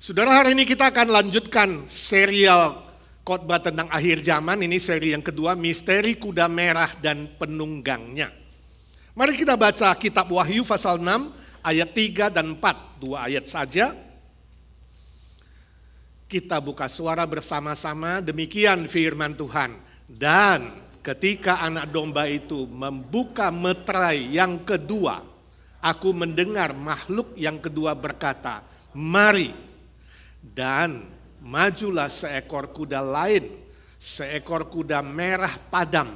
Saudara, hari ini kita akan lanjutkan serial khotbah tentang akhir zaman. Ini seri yang kedua, Misteri Kuda Merah dan Penunggangnya. Mari kita baca kitab Wahyu pasal 6 ayat 3 dan 4, 2 ayat saja. Kita buka suara bersama-sama, demikian firman Tuhan. Dan ketika anak domba itu membuka meterai yang kedua, aku mendengar makhluk yang kedua berkata, "Mari." Dan majulah seekor kuda lain, seekor kuda merah padam,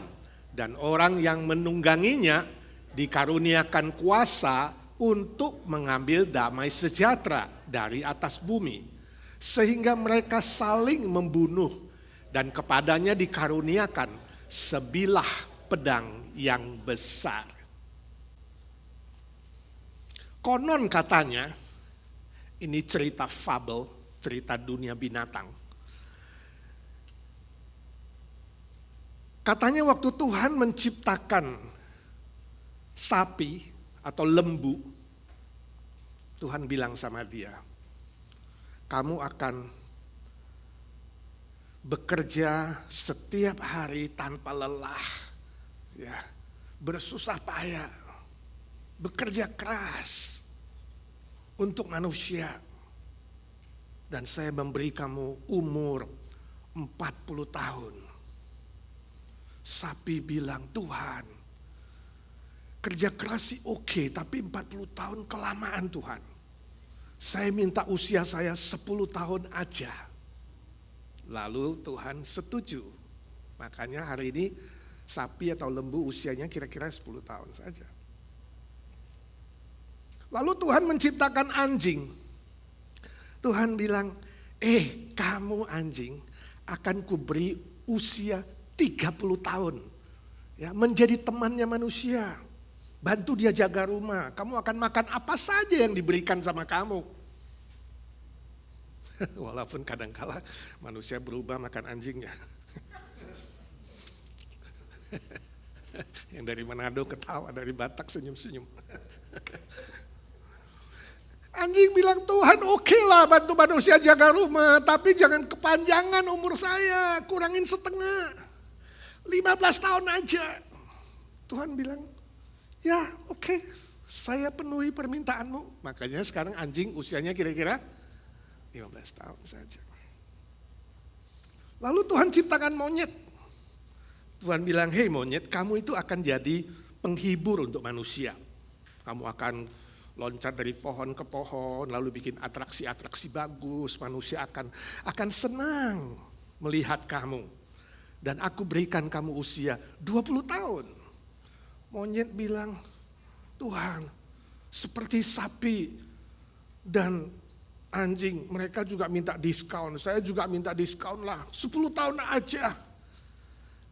dan orang yang menungganginya dikaruniakan kuasa untuk mengambil damai sejahtera dari atas bumi, sehingga mereka saling membunuh, dan kepadanya dikaruniakan sebilah pedang yang besar. Konon katanya, ini cerita fabel, cerita dunia binatang. Katanya waktu Tuhan menciptakan sapi atau lembu, Tuhan bilang sama dia, kamu akan bekerja setiap hari tanpa lelah, ya, bersusah payah, bekerja keras untuk manusia. Dan saya memberi kamu umur 40 tahun. Sapi bilang, Tuhan, kerja keras sih oke, tapi 40 tahun kelamaan Tuhan. Saya minta usia saya 10 tahun aja. Lalu Tuhan setuju. Makanya hari ini sapi atau lembu usianya kira-kira 10 tahun saja. Lalu Tuhan menciptakan anjing. Tuhan bilang, kamu anjing akan kuberi usia 30 tahun. Ya, menjadi temannya manusia. Bantu dia jaga rumah. Kamu akan makan apa saja yang diberikan sama kamu. Walaupun kadang-kala manusia berubah makan anjingnya. Yang dari Manado ketawa, dari Batak senyum-senyum. Anjing bilang, Tuhan oke lah bantu manusia jaga rumah, tapi jangan kepanjangan umur saya, kurangin setengah. 15 tahun aja. Tuhan bilang, ya oke, saya penuhi permintaanmu. Makanya sekarang anjing usianya kira-kira 15 tahun saja. Lalu Tuhan ciptakan monyet. Tuhan bilang, hei monyet, kamu itu akan jadi penghibur untuk manusia. Kamu akan loncat dari pohon ke pohon, lalu bikin atraksi-atraksi bagus. Manusia akan senang melihat kamu. Dan aku berikan kamu usia 20 tahun. Monyet bilang, Tuhan, seperti sapi dan anjing, mereka juga minta diskon. Saya juga minta diskon lah, 10 tahun aja.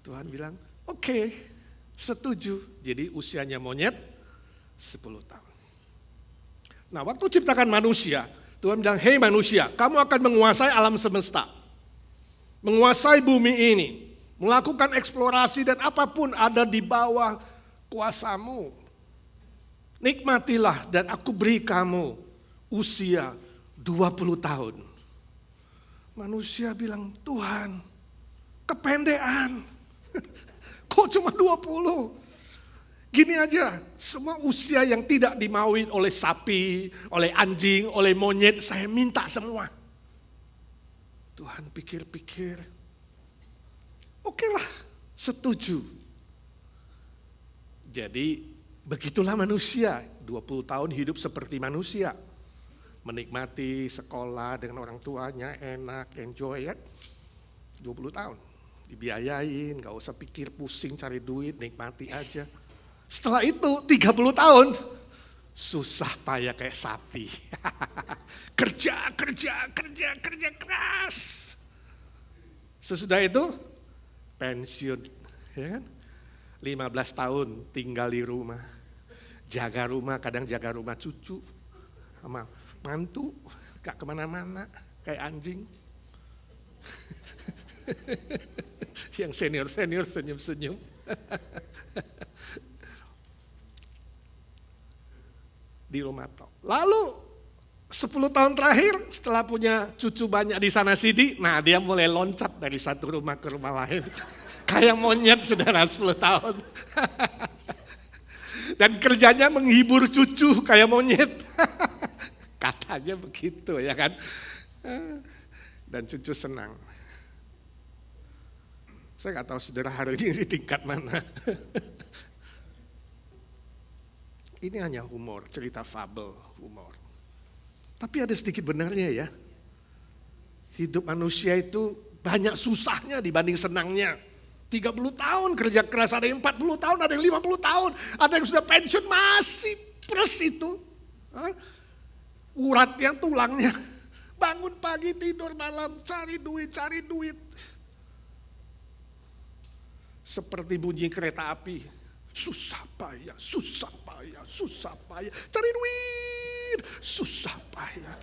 Tuhan bilang, oke, setuju. Jadi usianya monyet 10 tahun. Nah, waktu ciptakan manusia, Tuhan bilang, hei manusia, kamu akan menguasai alam semesta. Menguasai bumi ini. Melakukan eksplorasi dan apapun ada di bawah kuasamu. Nikmatilah dan aku beri kamu usia 20 tahun. Manusia bilang, Tuhan, kependean. Kok cuma 20? Gini aja, semua usia yang tidak dimaui oleh sapi, oleh anjing, oleh monyet, saya minta semua. Tuhan pikir-pikir, oke lah, setuju. Jadi begitulah manusia, 20 tahun hidup seperti manusia. Menikmati sekolah dengan orang tuanya, enak, enjoy ya. 20 tahun, dibiayain, gak usah pikir pusing cari duit, nikmati aja. Setelah itu 30 tahun susah payah kayak sapi. kerja keras. Sesudah itu pensiun, ya kan? 15 tahun tinggal di rumah. Jaga rumah, kadang jaga rumah cucu sama mantu, gak kemana-mana kayak anjing. Yang senior senyum-senyum. Di rumah tok. Lalu 10 tahun terakhir setelah punya cucu banyak di sana sini, nah dia mulai loncat dari satu rumah ke rumah lain. Kayak monyet saudara 10 tahun. Dan kerjanya menghibur cucu kayak monyet. Katanya begitu ya kan. Dan cucu senang. Saya nggak tahu saudara hari ini di tingkat mana. Ini hanya humor, cerita fabel, humor. Tapi ada sedikit benarnya ya. Hidup manusia itu banyak susahnya dibanding senangnya. 30 tahun kerja keras, ada yang 40 tahun, ada yang 50 tahun. Ada yang sudah pensiun masih pres itu. Uratnya, tulangnya. Bangun pagi, tidur malam, cari duit, cari duit. Seperti bunyi kereta api. Susah payah, susah payah, susah payah. Cari duit, susah payah.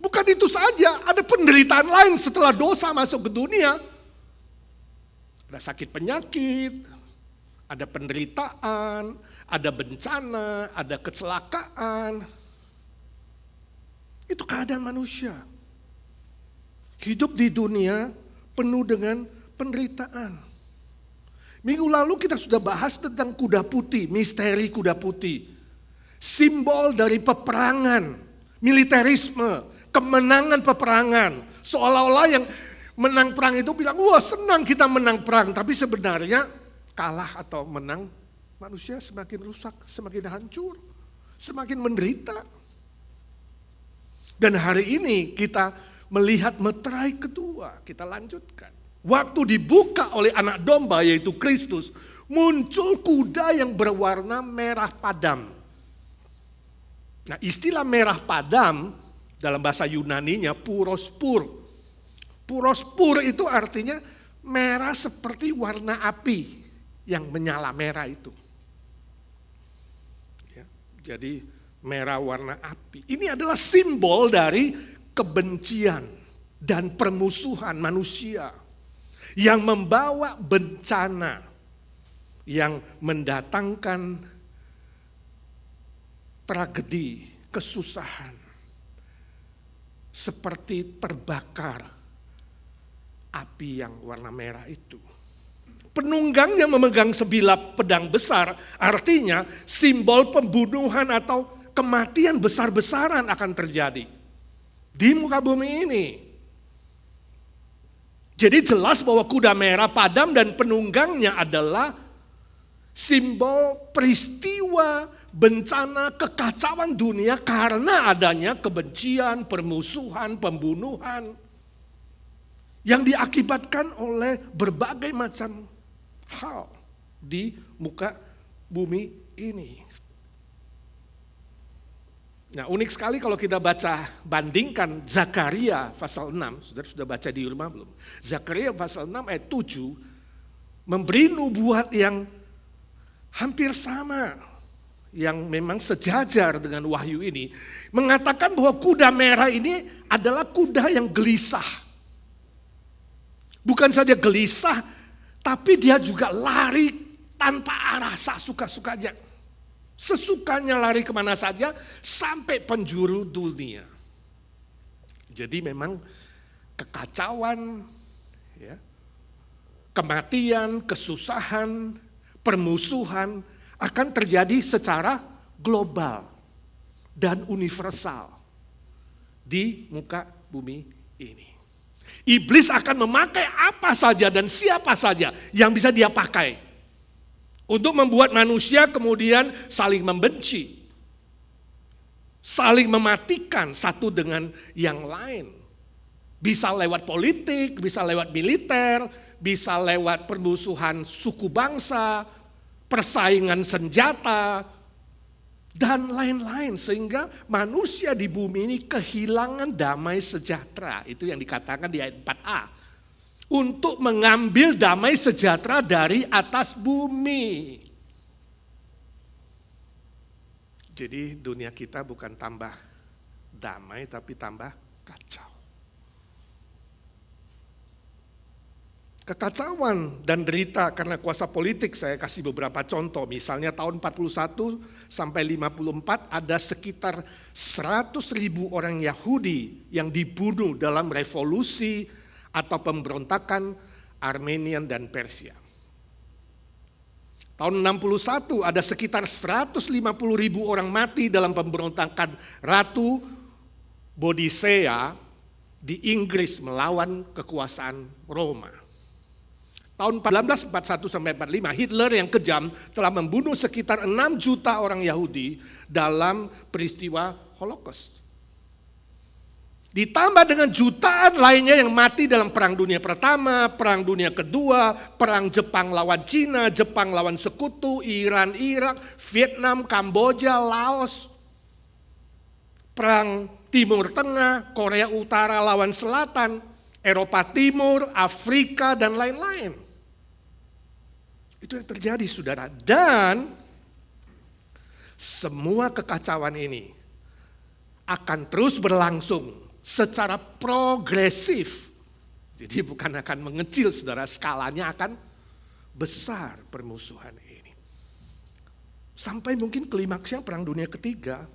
Bukan itu saja, ada penderitaan lain setelah dosa masuk ke dunia. Ada sakit penyakit, ada penderitaan, ada bencana, ada kecelakaan. Itu keadaan manusia. Hidup di dunia penuh dengan penderitaan. Minggu lalu kita sudah bahas tentang kuda putih, misteri kuda putih. Simbol dari peperangan, militerisme, kemenangan peperangan. Seolah-olah yang menang perang itu bilang, wah senang kita menang perang. Tapi sebenarnya kalah atau menang, manusia semakin rusak, semakin hancur, semakin menderita. Dan hari ini kita melihat meterai kedua, kita lanjutkan. Waktu dibuka oleh anak domba yaitu Kristus, muncul kuda yang berwarna merah padam. Nah, istilah merah padam dalam bahasa Yunaninya purospur. Purospur itu artinya merah seperti warna api yang menyala merah itu. Ya, jadi merah warna api. Ini adalah simbol dari kebencian dan permusuhan manusia yang membawa bencana, yang mendatangkan tragedi, kesusahan, seperti terbakar api yang warna merah itu. Penunggangnya memegang sebilah pedang besar, artinya simbol pembunuhan atau kematian besar-besaran akan terjadi di muka bumi ini. Jadi jelas bahwa kuda merah padam dan penunggangnya adalah simbol peristiwa bencana kekacauan dunia karena adanya kebencian, permusuhan, pembunuhan yang diakibatkan oleh berbagai macam hal di muka bumi ini. Nah, unik sekali kalau kita bandingkan Zakaria pasal 6, saudara sudah baca di rumah belum? Zakaria pasal 6 ayat 7 memberi nubuat yang hampir sama, yang memang sejajar dengan wahyu ini, mengatakan bahwa kuda merah ini adalah kuda yang gelisah. Bukan saja gelisah, tapi dia juga lari tanpa arah, suka-sukanya. Sesukanya lari kemana saja sampai penjuru dunia. Jadi memang kekacauan, ya, kematian, kesusahan, permusuhan akan terjadi secara global dan universal di muka bumi ini. Iblis akan memakai apa saja dan siapa saja yang bisa dia pakai untuk membuat manusia kemudian saling membenci, saling mematikan satu dengan yang lain. Bisa lewat politik, bisa lewat militer, bisa lewat permusuhan suku bangsa, persaingan senjata, dan lain-lain. Sehingga manusia di bumi ini kehilangan damai sejahtera. Itu yang dikatakan di ayat 4a. Untuk mengambil damai sejahtera dari atas bumi. Jadi dunia kita bukan tambah damai tapi tambah kacau. Kekacauan dan derita karena kuasa politik, saya kasih beberapa contoh. Misalnya tahun 41 sampai 54 ada sekitar 100.000 orang Yahudi yang dibunuh dalam revolusi atau pemberontakan Armenian dan Persia. Tahun 61 ada sekitar 150.000 orang mati dalam pemberontakan Ratu Bodisea di Inggris melawan kekuasaan Roma. Tahun 1941 sampai 45 Hitler yang kejam telah membunuh sekitar 6 juta orang Yahudi dalam peristiwa Holocaust. Ditambah dengan jutaan lainnya yang mati dalam Perang Dunia Pertama, Perang Dunia Kedua, Perang Jepang lawan Cina, Jepang lawan Sekutu, Iran, Irak, Vietnam, Kamboja, Laos, Perang Timur Tengah, Korea Utara lawan Selatan, Eropa Timur, Afrika, dan lain-lain. Itu yang terjadi, saudara. Dan semua kekacauan ini akan terus berlangsung secara progresif. Jadi bukan akan mengecil, saudara. Skalanya akan besar permusuhan ini. Sampai mungkin klimaksnya Perang Dunia Ketiga.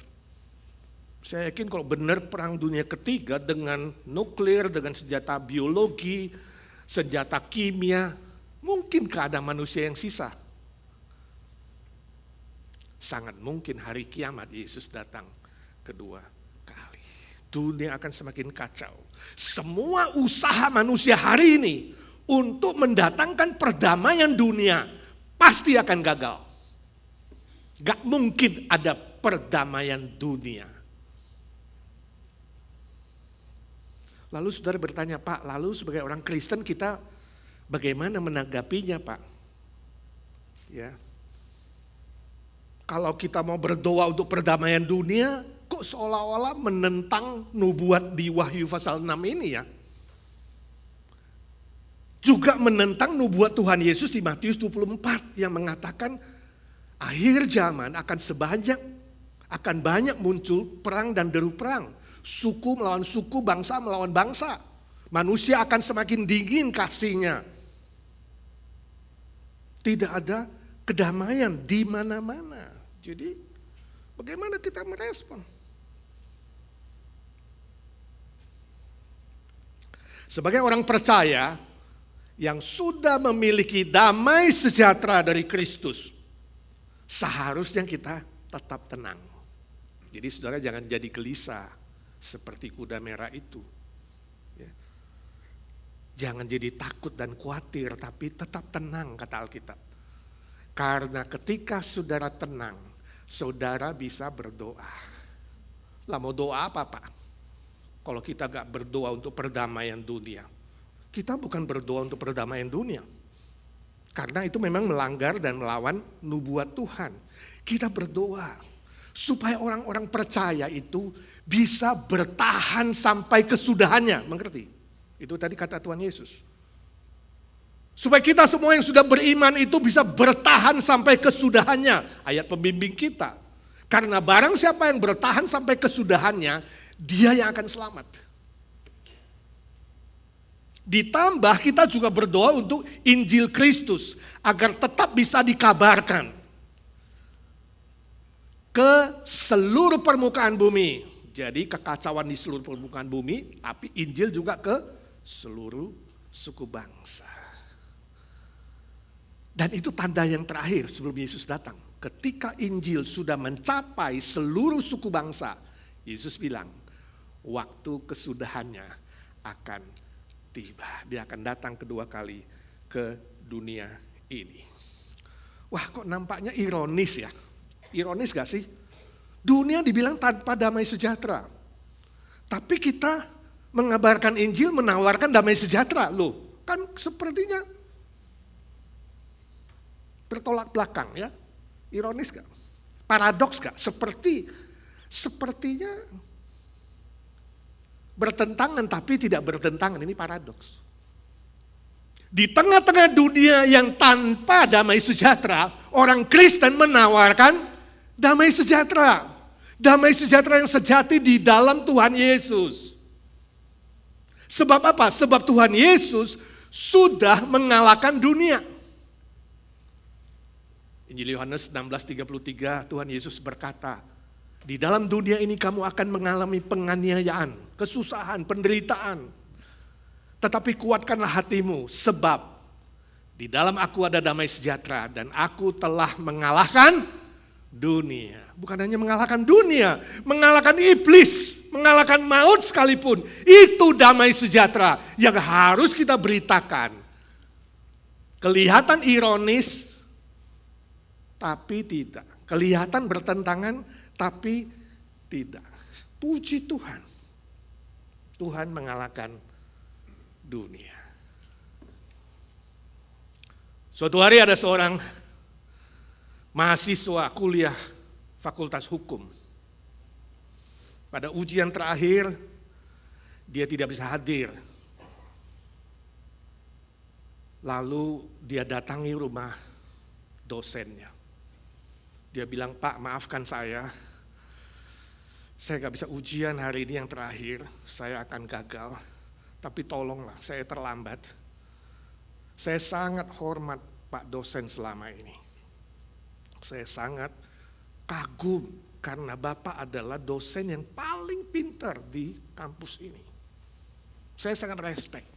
Saya yakin kalau benar Perang Dunia Ketiga dengan nuklir, dengan senjata biologi, senjata kimia, mungkinkah ada manusia yang sisa? Sangat mungkin hari kiamat Yesus datang kedua kali. Dunia akan semakin kacau. Semua usaha manusia hari ini untuk mendatangkan perdamaian dunia pasti akan gagal. Gak mungkin ada perdamaian dunia. Lalu saudara bertanya, Pak, lalu sebagai orang Kristen kita bagaimana menanggapinya, Pak? Ya. Kalau kita mau berdoa untuk perdamaian dunia, kok seolah-olah menentang nubuat di Wahyu pasal 6 ini ya? Juga menentang nubuat Tuhan Yesus di Matius 24 yang mengatakan akhir zaman akan banyak muncul perang dan deru perang. Suku melawan suku, bangsa melawan bangsa. Manusia akan semakin dingin kasihnya. Tidak ada kedamaian di mana-mana. Jadi bagaimana kita merespon? Sebagai orang percaya yang sudah memiliki damai sejahtera dari Kristus, seharusnya kita tetap tenang. Jadi saudara jangan jadi gelisah seperti kuda merah itu. Ya. Jangan jadi takut dan khawatir, tapi tetap tenang kata Alkitab. Karena ketika saudara tenang, saudara bisa berdoa. Lah mau doa apa Pak? Kalau kita gak berdoa untuk perdamaian dunia. Kita bukan berdoa untuk perdamaian dunia. Karena itu memang melanggar dan melawan nubuat Tuhan. Kita berdoa supaya orang-orang percaya itu bisa bertahan sampai kesudahannya, mengerti? Itu tadi kata Tuhan Yesus. Supaya kita semua yang sudah beriman itu bisa bertahan sampai kesudahannya, ayat pembimbing kita. Karena barang siapa yang bertahan sampai kesudahannya, dia yang akan selamat. Ditambah kita juga berdoa untuk Injil Kristus agar tetap bisa dikabarkan ke seluruh permukaan bumi. Jadi kekacauan di seluruh permukaan bumi, tapi Injil juga ke seluruh suku bangsa. Dan itu tanda yang terakhir sebelum Yesus datang. Ketika Injil sudah mencapai seluruh suku bangsa, Yesus bilang, waktu kesudahannya akan tiba. Dia akan datang kedua kali ke dunia ini. Wah, kok nampaknya ironis ya? Ironis gak sih? Dunia dibilang tanpa damai sejahtera. Tapi kita mengabarkan Injil, menawarkan damai sejahtera. Loh, kan sepertinya bertolak belakang ya. Ironis gak? Paradoks gak? Sepertinya bertentangan tapi tidak bertentangan. Ini paradoks. Di tengah-tengah dunia yang tanpa damai sejahtera, orang Kristen menawarkan damai sejahtera. Damai sejahtera yang sejati di dalam Tuhan Yesus. Sebab apa? Sebab Tuhan Yesus sudah mengalahkan dunia. Injil Yohanes 16:33, Tuhan Yesus berkata, di dalam dunia ini kamu akan mengalami penganiayaan, kesusahan, penderitaan. Tetapi kuatkanlah hatimu, sebab di dalam aku ada damai sejahtera dan aku telah mengalahkan dunia. Bukan hanya mengalahkan dunia, mengalahkan iblis, mengalahkan maut sekalipun. Itu damai sejahtera yang harus kita beritakan. Kelihatan ironis, tapi tidak. Kelihatan bertentangan, tapi tidak. Puji Tuhan. Tuhan mengalahkan dunia. Suatu hari ada seorang mahasiswa kuliah Fakultas Hukum. Pada ujian terakhir, dia tidak bisa hadir. Lalu dia datangi rumah dosennya. Dia bilang, Pak, maafkan saya gak bisa ujian hari ini yang terakhir, saya akan gagal. Tapi tolonglah, saya terlambat. Saya sangat hormat Pak dosen selama ini. Saya sangat kagum karena Bapak adalah dosen yang paling pintar di kampus ini. Saya sangat respect.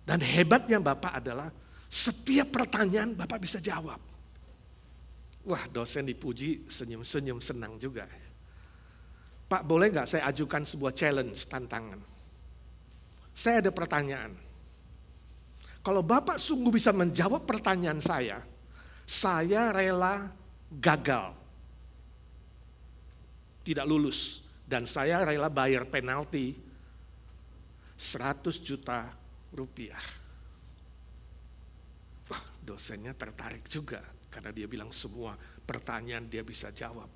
Dan hebatnya Bapak adalah setiap pertanyaan Bapak bisa jawab. Wah, dosen dipuji, senyum-senyum, senang juga. Pak, boleh gak saya ajukan sebuah challenge, tantangan? Saya ada pertanyaan. Kalau Bapak sungguh bisa menjawab pertanyaan saya rela gagal. Tidak lulus. Dan saya rela bayar penalti 100 juta rupiah. Wah, dosennya tertarik juga. Karena dia bilang semua pertanyaan dia bisa jawab.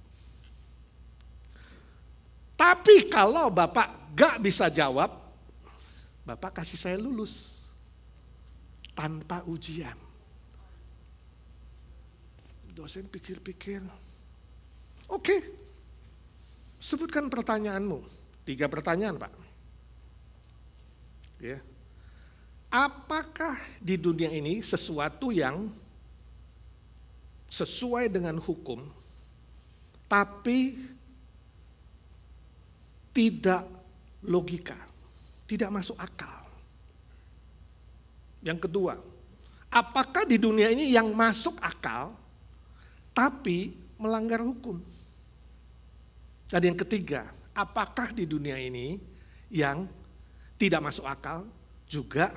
Tapi kalau Bapak gak bisa jawab, Bapak kasih saya lulus. Tanpa ujian. Dosen pikir-pikir. Oke. Sebutkan pertanyaanmu. 3 pertanyaan, Pak. Ya. Apakah di dunia ini sesuatu yang sesuai dengan hukum, tapi tidak logika, tidak masuk akal? Yang kedua, apakah di dunia ini yang masuk akal, tapi melanggar hukum? Dan yang ketiga, apakah di dunia ini yang tidak masuk akal, juga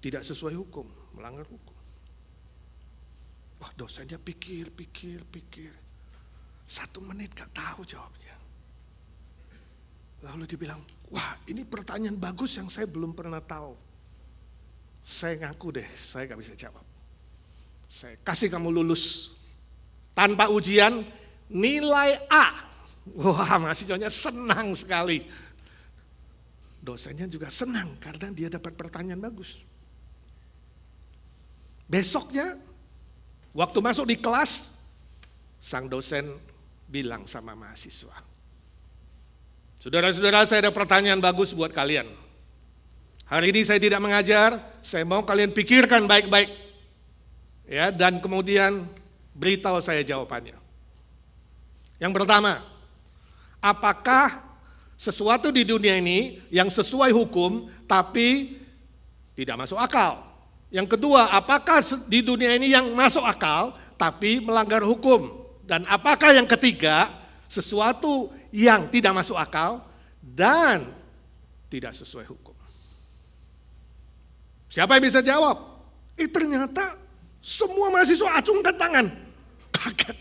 tidak sesuai hukum, melanggar hukum? Wah, dosennya pikir. 1 menit gak tahu jawabnya. Lalu dia bilang, wah ini pertanyaan bagus yang saya belum pernah tahu. Saya ngaku deh, saya gak bisa jawab. Saya kasih kamu lulus. Tanpa ujian, nilai A. Wah, mahasiswanya senang sekali. Dosennya juga senang karena dia dapat pertanyaan bagus. Besoknya, waktu masuk di kelas, sang dosen bilang sama mahasiswa, saudara-saudara, saya ada pertanyaan bagus buat kalian. Hari ini saya tidak mengajar, saya mau kalian pikirkan baik-baik. Ya, dan kemudian beritahu saya jawabannya. Yang pertama, apakah sesuatu di dunia ini yang sesuai hukum tapi tidak masuk akal? Yang kedua, apakah di dunia ini yang masuk akal tapi melanggar hukum? Dan apakah yang ketiga, sesuatu yang tidak masuk akal dan tidak sesuai hukum? Siapa yang bisa jawab? Ternyata semua mahasiswa acungkan tangan. Kaget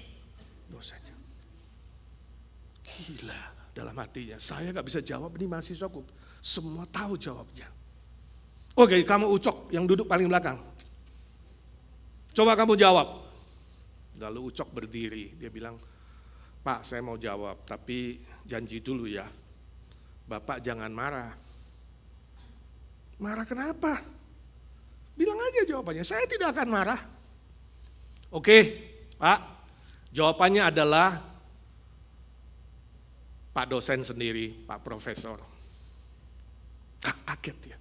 dosennya. Gila dalam hatinya, saya gak bisa jawab, ini mahasiswaku. Semua tahu jawabnya. Oke, kamu Ucok yang duduk paling belakang. Coba kamu jawab. Lalu Ucok berdiri, dia bilang, Pak, saya mau jawab, tapi janji dulu ya. Bapak jangan marah. Marah kenapa? Bilang aja jawabannya, saya tidak akan marah. Oke, Pak, jawabannya adalah Pak dosen sendiri, Pak profesor. Kaget ya.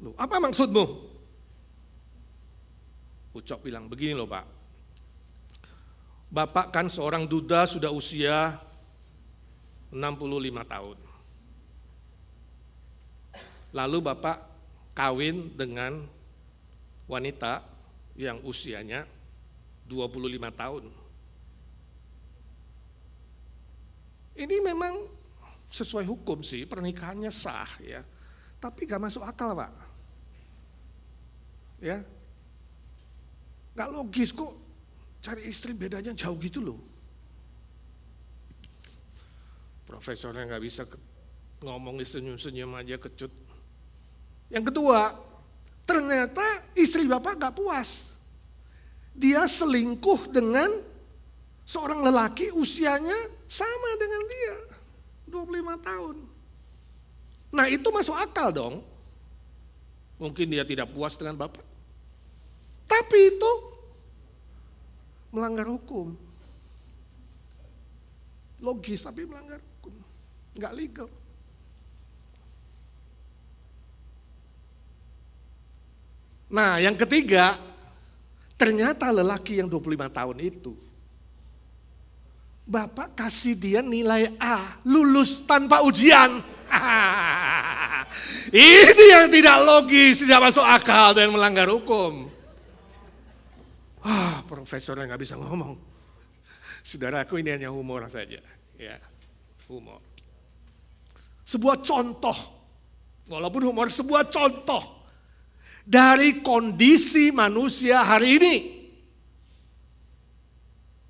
Loh, apa maksudmu? Ucok bilang, begini loh Pak. Bapak kan seorang duda sudah usia 65 tahun. Lalu Bapak kawin dengan wanita yang usianya 25 tahun. Ini memang sesuai hukum sih, pernikahannya sah ya. Tapi gak masuk akal Pak. Ya, gak logis kok cari istri bedanya jauh gitu loh. Profesornya gak bisa ngomong senyum-senyum aja kecut. Yang kedua, ternyata istri Bapak gak puas. Dia selingkuh dengan seorang lelaki usianya sama dengan dia, 25 tahun. Nah itu masuk akal dong. Mungkin dia tidak puas dengan Bapak. Tapi itu melanggar hukum. Logis tapi melanggar hukum. Enggak legal. Nah yang ketiga, ternyata lelaki yang 25 tahun itu, Bapak kasih dia nilai A, lulus tanpa ujian. Ini yang tidak logis, tidak masuk akal dan melanggar hukum. Profesornya nggak bisa ngomong. Saudaraku, ini hanya humor saja, ya, humor. Sebuah contoh, walaupun humor, sebuah contoh dari kondisi manusia hari ini.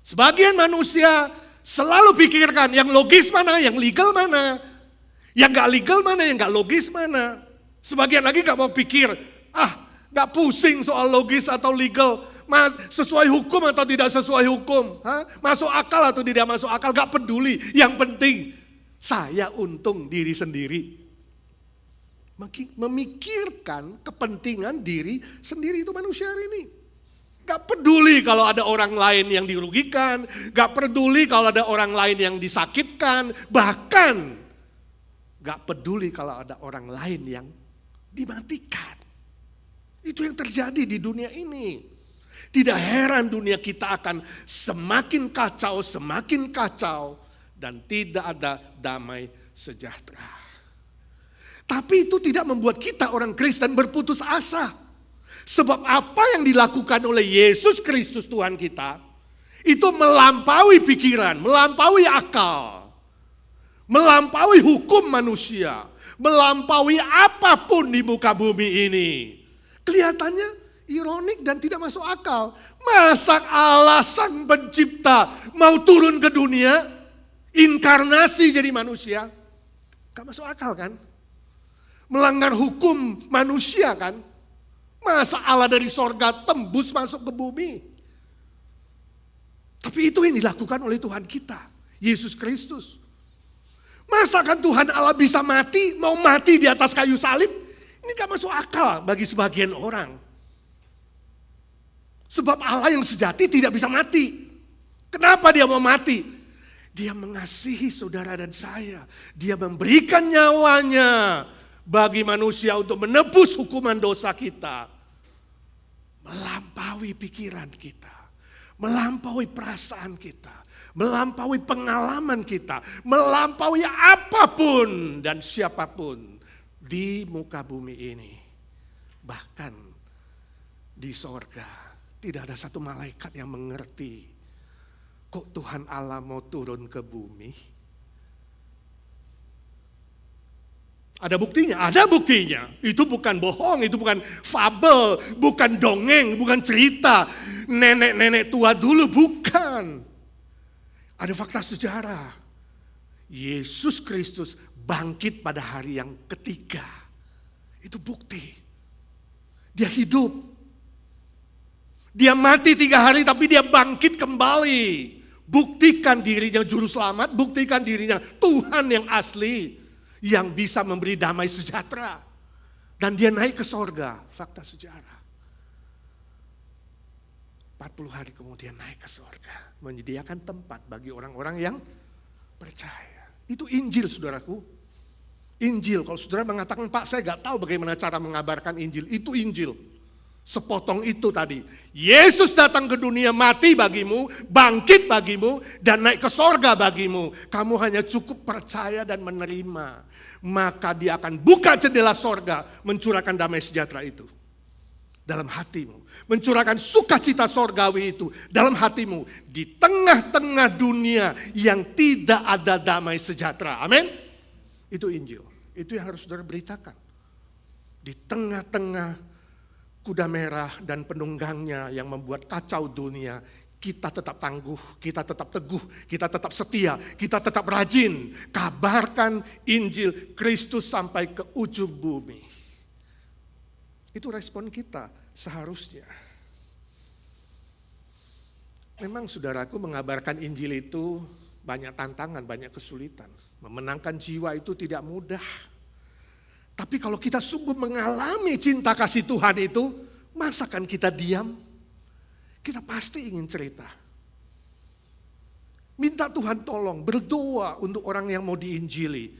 Sebagian manusia selalu pikirkan yang logis mana, yang legal mana, yang gak legal mana, yang gak logis mana. Sebagian lagi gak mau pikir, gak pusing soal logis atau legal, sesuai hukum atau tidak sesuai hukum, masuk akal atau tidak masuk akal, gak peduli. Yang penting saya untung diri sendiri. Memikirkan kepentingan diri sendiri itu manusia hari ini. Gak peduli kalau ada orang lain yang dirugikan, gak peduli kalau ada orang lain yang disakitkan, bahkan gak peduli kalau ada orang lain yang dimatikan. Itu yang terjadi di dunia ini. Tidak heran dunia kita akan semakin kacau, dan tidak ada damai sejahtera. Tapi itu tidak membuat kita orang Kristen berputus asa. Sebab apa yang dilakukan oleh Yesus Kristus Tuhan kita, itu melampaui pikiran, melampaui akal, melampaui hukum manusia, melampaui apapun di muka bumi ini. Kelihatannya ironik dan tidak masuk akal. Masa Allah sang pencipta mau turun ke dunia, inkarnasi jadi manusia? Gak masuk akal kan? Melanggar hukum manusia kan? Masa Allah dari sorga tembus masuk ke bumi? Tapi itu yang dilakukan oleh Tuhan kita, Yesus Kristus. Masa kan Tuhan Allah bisa mati, mau mati di atas kayu salib? Ini gak masuk akal bagi sebagian orang. Sebab Allah yang sejati tidak bisa mati. Kenapa dia mau mati? Dia mengasihi saudara dan saya. Dia memberikan nyawanya bagi manusia untuk menebus hukuman dosa kita. Melampaui pikiran kita, melampaui perasaan kita, melampaui pengalaman kita, melampaui apapun dan siapapun di muka bumi ini. Bahkan di sorga tidak ada satu malaikat yang mengerti kok Tuhan Allah mau turun ke bumi. Ada buktinya, ada buktinya. Itu bukan bohong, itu bukan fabel, bukan dongeng, bukan cerita nenek-nenek tua dulu, bukan. Ada fakta sejarah. Yesus Kristus bangkit pada hari yang ketiga. Itu bukti. Dia hidup. Dia mati 3 hari tapi dia bangkit kembali. Buktikan dirinya juru selamat, buktikan dirinya Tuhan yang asli. Yang bisa memberi damai sejahtera. Dan dia naik ke sorga, fakta sejarah. 40 hari kemudian naik ke sorga. Menyediakan tempat bagi orang-orang yang percaya. Itu Injil saudaraku. Injil, kalau saudara mengatakan, Pak saya gak tahu bagaimana cara mengabarkan Injil, itu Injil. Sepotong itu tadi. Yesus datang ke dunia, mati bagimu, bangkit bagimu, dan naik ke sorga bagimu. Kamu hanya cukup percaya dan menerima. Maka dia akan buka jendela sorga, mencurahkan damai sejahtera itu dalam hatimu. Mencurahkan sukacita sorgawi itu dalam hatimu. Di tengah-tengah dunia yang tidak ada damai sejahtera. Amin. Itu Injil. Itu yang harus saudara beritakan. Di tengah-tengah kuda merah dan penunggangnya yang membuat kacau dunia, kita tetap tangguh, kita tetap teguh, kita tetap setia, kita tetap rajin. Kabarkan Injil Kristus sampai ke ujung bumi. Itu respon kita seharusnya. Memang saudaraku, mengabarkan Injil itu banyak tantangan, banyak kesulitan. Memenangkan jiwa itu tidak mudah. Tapi kalau kita sungguh mengalami cinta kasih Tuhan itu, masakan kita diam? Kita pasti ingin cerita. Minta Tuhan tolong, berdoa untuk orang yang mau diinjili.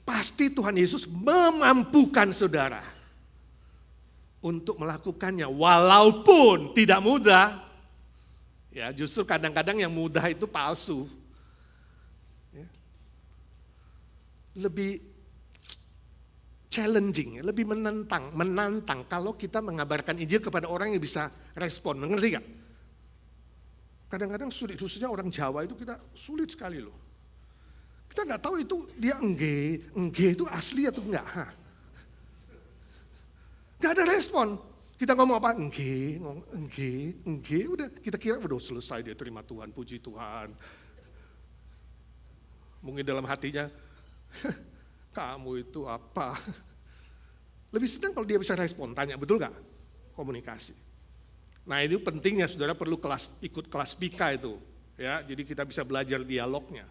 Pasti Tuhan Yesus memampukan saudara untuk melakukannya, walaupun tidak mudah. Ya, justru kadang-kadang yang mudah itu palsu. Ya. Lebih challenging, lebih menantang kalau kita mengabarkan Injil kepada orang yang bisa respon, mengerti gak? Kadang-kadang sulit, khususnya orang Jawa itu kita sulit sekali loh. Kita gak tahu itu dia engge itu asli atau enggak. Gak ada respon. Kita ngomong apa? Engge, udah kita kira udah selesai, dia terima Tuhan, puji Tuhan. Mungkin dalam hatinya, kamu itu apa? Lebih senang kalau dia bisa respon, tanya betul gak? Komunikasi. Nah itu pentingnya saudara perlu ikut kelas Pika itu. Ya, jadi kita bisa belajar dialognya.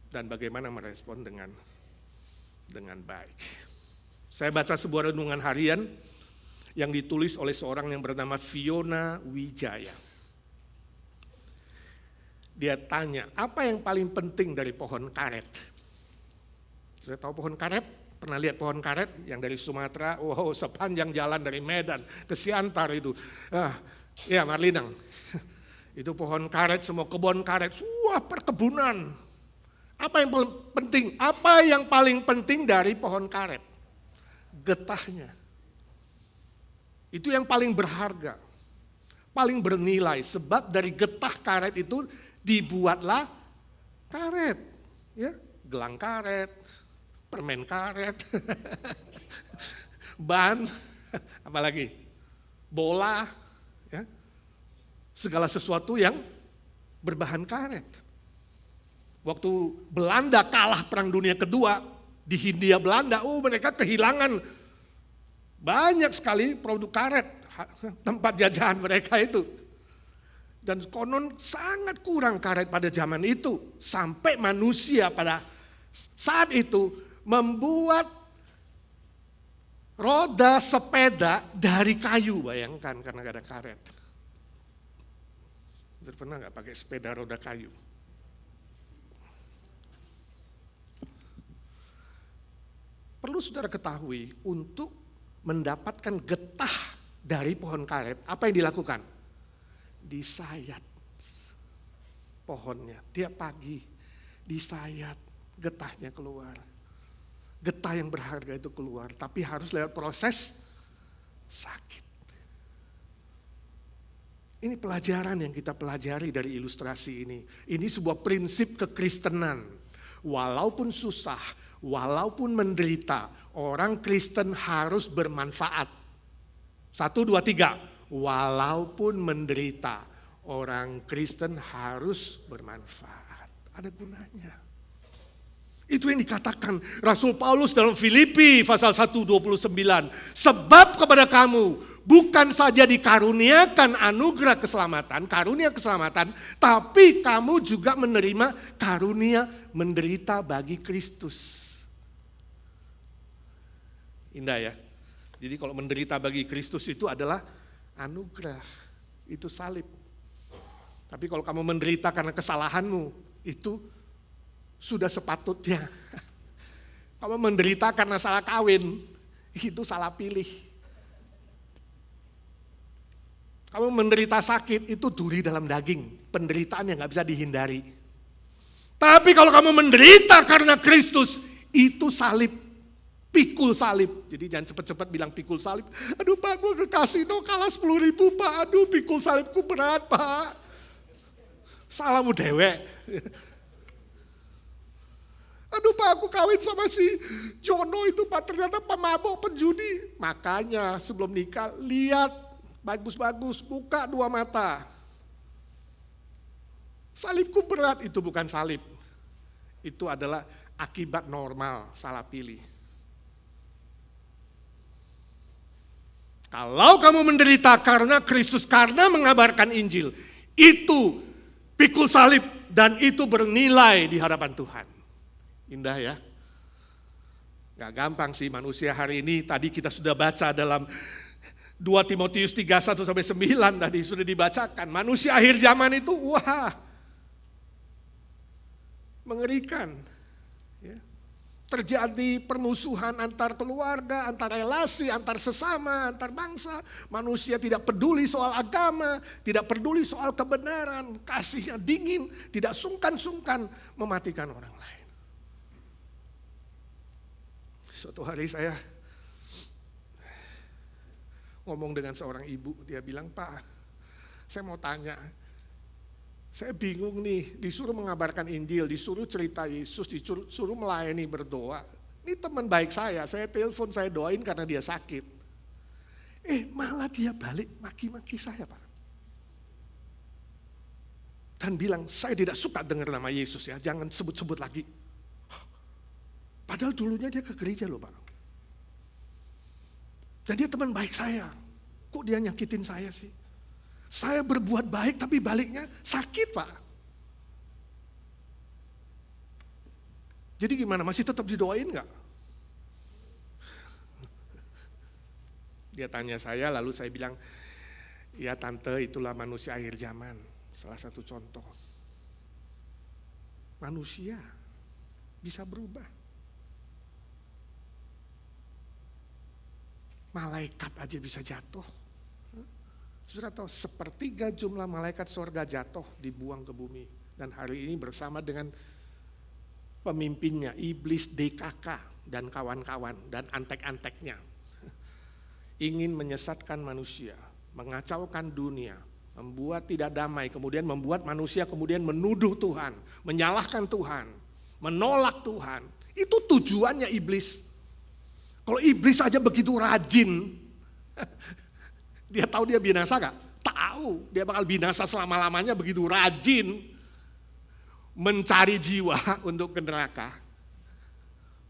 Dan bagaimana merespon dengan baik. Saya baca sebuah renungan harian yang ditulis oleh seorang yang bernama Fiona Wijaya. Dia tanya, apa yang paling penting dari pohon karet? Saya tahu pohon karet, pernah lihat pohon karet yang dari Sumatera, wow sepanjang jalan dari Medan ke Siantar itu. Ya Marlinang, itu pohon karet, semua kebun karet, wah perkebunan. Apa yang paling penting? Apa yang paling penting dari pohon karet? Getahnya. Itu yang paling berharga, paling bernilai, sebab dari getah karet itu dibuatlah karet. Ya, gelang karet, permen karet, ban, apalagi bola, ya, segala sesuatu yang berbahan karet. Waktu Belanda kalah Perang Dunia Kedua di Hindia Belanda, mereka kehilangan banyak sekali produk karet, tempat jajahan mereka itu. Dan konon sangat kurang karet pada zaman itu, sampai manusia pada saat itu membuat roda sepeda dari kayu, bayangkan, karena gak ada karet. Sudah pernah gak pakai sepeda roda kayu? Perlu saudara ketahui, untuk mendapatkan getah dari pohon karet, apa yang dilakukan? Disayat pohonnya, tiap pagi disayat, getahnya keluar. Getah yang berharga itu keluar, tapi harus lewat proses sakit. Ini pelajaran yang kita pelajari dari ilustrasi ini. Ini sebuah prinsip kekristenan. Walaupun susah, walaupun menderita, orang Kristen harus bermanfaat. 1, 2, 3. Walaupun menderita, orang Kristen harus bermanfaat. Ada gunanya. Itu yang dikatakan Rasul Paulus dalam Filipi pasal 1:29. Sebab kepada kamu bukan saja dikaruniakan anugerah keselamatan, karunia keselamatan, tapi kamu juga menerima karunia menderita bagi Kristus. Indah ya. Jadi kalau menderita bagi Kristus itu adalah anugerah, itu salib. Tapi kalau kamu menderita karena kesalahanmu, itu sudah sepatutnya Kamu menderita karena salah kawin, itu salah pilih. Kamu menderita sakit, itu duri dalam daging, penderitaan yang gak bisa dihindari. Tapi kalau kamu menderita karena Kristus, itu salib, pikul salib. Jadi jangan cepat-cepat bilang pikul salib. Aduh Pak, gue ke kasino kalah 10.000 Pak, aduh pikul salibku berat Pak. Salahmu dewek. Aduh Pak, aku kawin sama si Jono itu Pak, ternyata pemabuk, penjudi. Makanya sebelum nikah, lihat bagus-bagus, buka dua mata. Salibku berat, itu bukan salib. Itu adalah akibat normal, salah pilih. Kalau kamu menderita karena Kristus, karena mengabarkan Injil, itu pikul salib dan itu bernilai di hadapan Tuhan. Indah ya. Gak gampang sih manusia hari ini, tadi kita sudah baca dalam 2 Timotius 3:1-9 tadi sudah dibacakan. Manusia akhir zaman itu wah, mengerikan. Ya. Terjadi permusuhan antar keluarga, antar relasi, antar sesama, antar bangsa. Manusia tidak peduli soal agama, tidak peduli soal kebenaran. Kasihnya dingin, tidak sungkan-sungkan mematikan orang lain. Suatu hari saya ngomong dengan seorang ibu, dia bilang, Pak, saya mau tanya, saya bingung nih, disuruh mengabarkan Injil, disuruh cerita Yesus, disuruh melayani berdoa. Ini teman baik saya telepon, saya doain karena dia sakit. Malah dia balik maki-maki saya Pak. Dan bilang, saya tidak suka dengar nama Yesus ya, jangan sebut-sebut lagi. Padahal dulunya dia ke gereja loh Pak. Dan dia teman baik saya, kok dia nyakitin saya sih? Saya berbuat baik tapi baliknya sakit Pak. Jadi gimana, masih tetap didoain gak? Dia tanya saya, lalu saya bilang, ya tante, itulah manusia akhir zaman. Salah satu contoh. Manusia bisa berubah. Malaikat aja bisa jatuh. Saudara tahu, 1/3 jumlah malaikat surga jatuh, dibuang ke bumi. Dan hari ini bersama dengan pemimpinnya, iblis DKK dan kawan-kawan dan antek-anteknya. Ingin menyesatkan manusia, mengacaukan dunia, membuat tidak damai, kemudian membuat manusia kemudian menuduh Tuhan, menyalahkan Tuhan, menolak Tuhan. Itu tujuannya iblis. Kalau iblis aja begitu rajin, dia tahu dia binasa gak? Tahu, dia bakal binasa selama-lamanya begitu rajin mencari jiwa untuk ke neraka.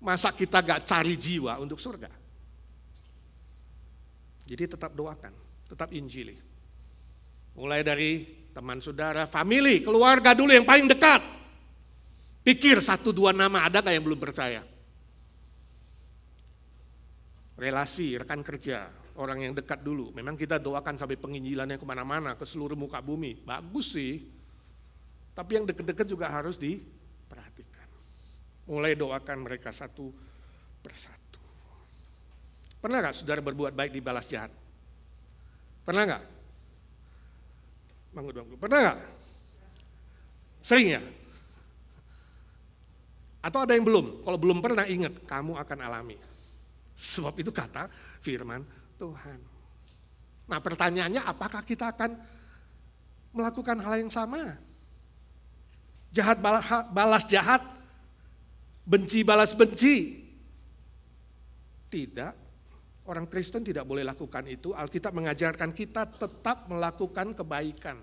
Masa kita gak cari jiwa untuk surga? Jadi tetap doakan, tetap injili. Mulai dari teman saudara, family, keluarga dulu yang paling dekat. Pikir 1-2 nama ada gak yang belum percaya? Relasi, rekan kerja, orang yang dekat dulu. Memang kita doakan sampai penginjilannya kemana-mana, ke seluruh muka bumi. Bagus sih. Tapi yang dekat-dekat juga harus diperhatikan. Mulai doakan mereka satu persatu. Pernah gak saudara berbuat baik dibalas jahat? Pernah gak? Pernah gak? Sering ya? Atau ada yang belum? Kalau belum pernah, ingat, kamu akan alami. Sebab itu kata firman Tuhan. Nah pertanyaannya, apakah kita akan melakukan hal yang sama? Jahat balas jahat, benci balas benci. Tidak, orang Kristen tidak boleh lakukan itu. Alkitab mengajarkan kita tetap melakukan kebaikan.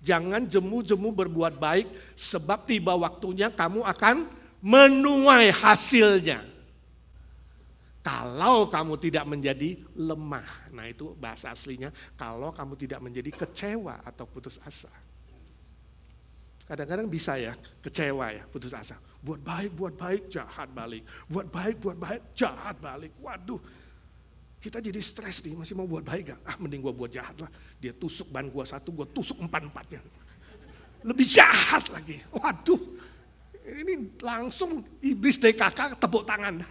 Jangan jemu-jemu berbuat baik, sebab tiba waktunya kamu akan menuai hasilnya. Kalau kamu tidak menjadi lemah, nah itu bahasa aslinya, kalau kamu tidak menjadi kecewa atau putus asa. Kadang-kadang bisa ya, kecewa ya, putus asa. Buat baik, jahat balik. Buat baik, jahat balik. Waduh, kita jadi stres nih, masih mau buat baik gak? Mending gua buat jahat lah. Dia tusuk ban gua 1, gua tusuk 4-4-nya. Lebih jahat lagi, waduh. Ini langsung iblis DKK tepuk tangan.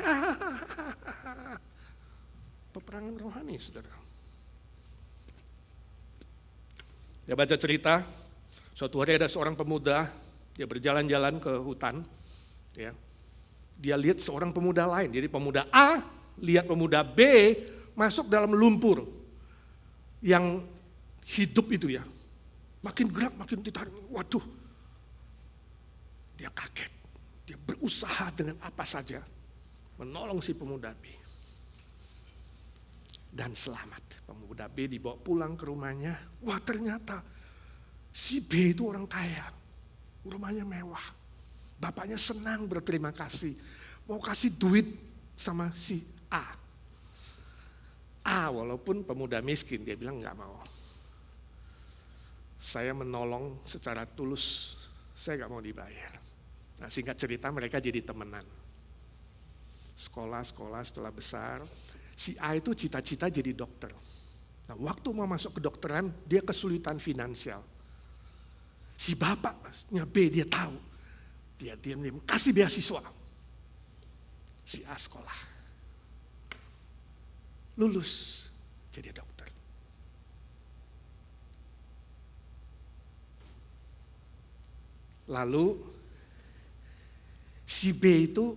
Peperangan rohani, saudara. Ya baca cerita, suatu hari ada seorang pemuda, dia berjalan-jalan ke hutan, ya. Dia lihat seorang pemuda lain, jadi pemuda A lihat pemuda B masuk dalam lumpur yang hidup itu ya. Makin gerak, makin ditarik, waduh. Dia kaget, dia berusaha dengan apa saja menolong si pemuda B. Dan selamat, pemuda B dibawa pulang ke rumahnya. Wah ternyata si B itu orang kaya, rumahnya mewah. Bapaknya senang berterima kasih, mau kasih duit sama si A. Walaupun pemuda miskin, dia bilang nggak mau. Saya menolong secara tulus, saya nggak mau dibayar. Nah singkat cerita mereka jadi temenan. Sekolah setelah besar, si A itu cita-cita jadi dokter. Nah waktu mau masuk kedokteran, dia kesulitan finansial. Si bapaknya B dia tahu, dia diam-diam kasih beasiswa. Si A sekolah, lulus jadi dokter. Lalu si B itu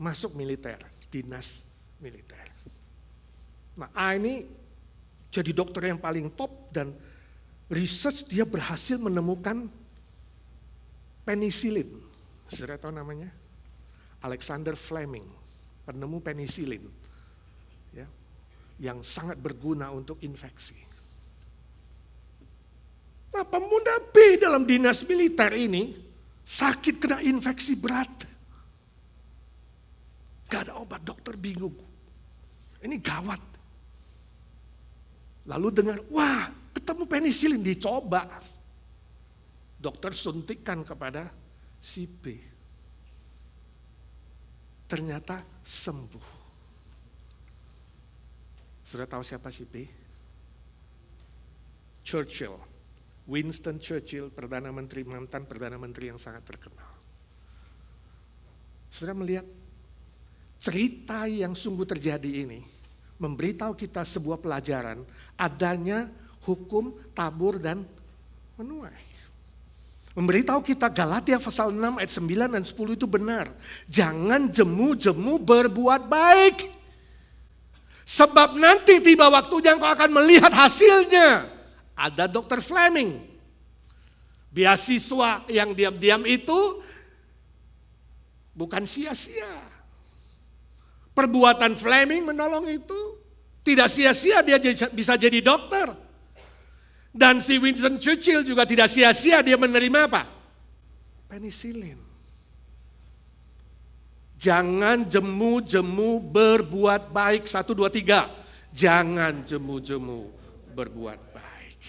masuk militer, dinas militer. Nah A ini jadi dokter yang paling top dan research dia berhasil menemukan penisilin. Saudara tahu namanya? Alexander Fleming, penemu penisilin. Ya, yang sangat berguna untuk infeksi. Nah pemuda B dalam dinas militer ini sakit kena infeksi berat. Gak ada obat, dokter bingung. Ini gawat. Lalu dengar, wah ketemu penisilin, dicoba. Dokter suntikkan kepada si B. Ternyata sembuh. Sudah tahu siapa si B? Churchill. Winston Churchill, mantan Perdana Menteri yang sangat terkenal. Sudah melihat cerita yang sungguh terjadi ini, memberitahu kita sebuah pelajaran adanya hukum tabur dan menuai. Memberitahu kita Galatia pasal 6 ayat 9 dan 10 itu benar. Jangan jemu-jemu berbuat baik. Sebab nanti tiba waktunya engkau akan melihat hasilnya. Ada Dr. Fleming. Beasiswa yang diam-diam itu bukan sia-sia. Perbuatan Fleming menolong itu tidak sia-sia, dia bisa jadi dokter. Dan si Winston Churchill juga tidak sia-sia, dia menerima apa? Penisilin. Jangan jemu-jemu berbuat baik. 1, 2, 3. Jangan jemu-jemu berbuat baik.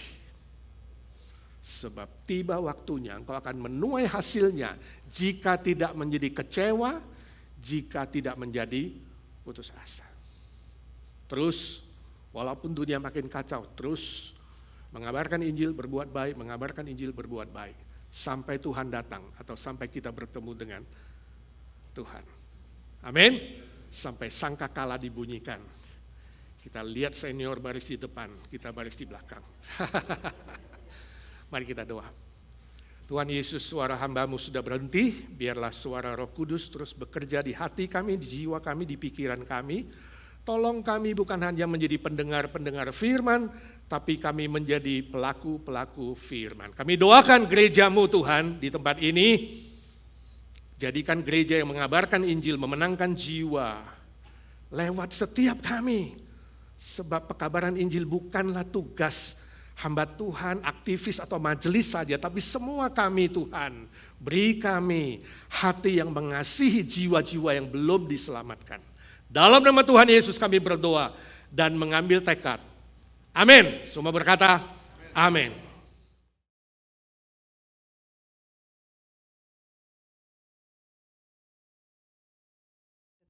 Sebab tiba waktunya engkau akan menuai hasilnya jika tidak menjadi kecewa, jika tidak menjadi putus asa. Terus, walaupun dunia makin kacau, terus mengabarkan Injil, berbuat baik, mengabarkan Injil, berbuat baik. Sampai Tuhan datang atau sampai kita bertemu dengan Tuhan. Amin. Sampai sangkakala dibunyikan. Kita lihat senior baris di depan, kita baris di belakang. Mari kita doa. Tuhan Yesus, suara hamba-Mu sudah berhenti, biarlah suara Roh Kudus terus bekerja di hati kami, di jiwa kami, di pikiran kami. Tolong kami bukan hanya menjadi pendengar-pendengar firman, tapi kami menjadi pelaku-pelaku firman. Kami doakan gereja-Mu Tuhan di tempat ini, jadikan gereja yang mengabarkan Injil, memenangkan jiwa lewat setiap kami. Sebab pekabaran Injil bukanlah tugas hamba Tuhan, aktivis atau majelis saja, tapi semua kami Tuhan. Beri kami hati yang mengasihi jiwa-jiwa yang belum diselamatkan. Dalam nama Tuhan Yesus kami berdoa dan mengambil tekad. Amin. Semua berkata, amin.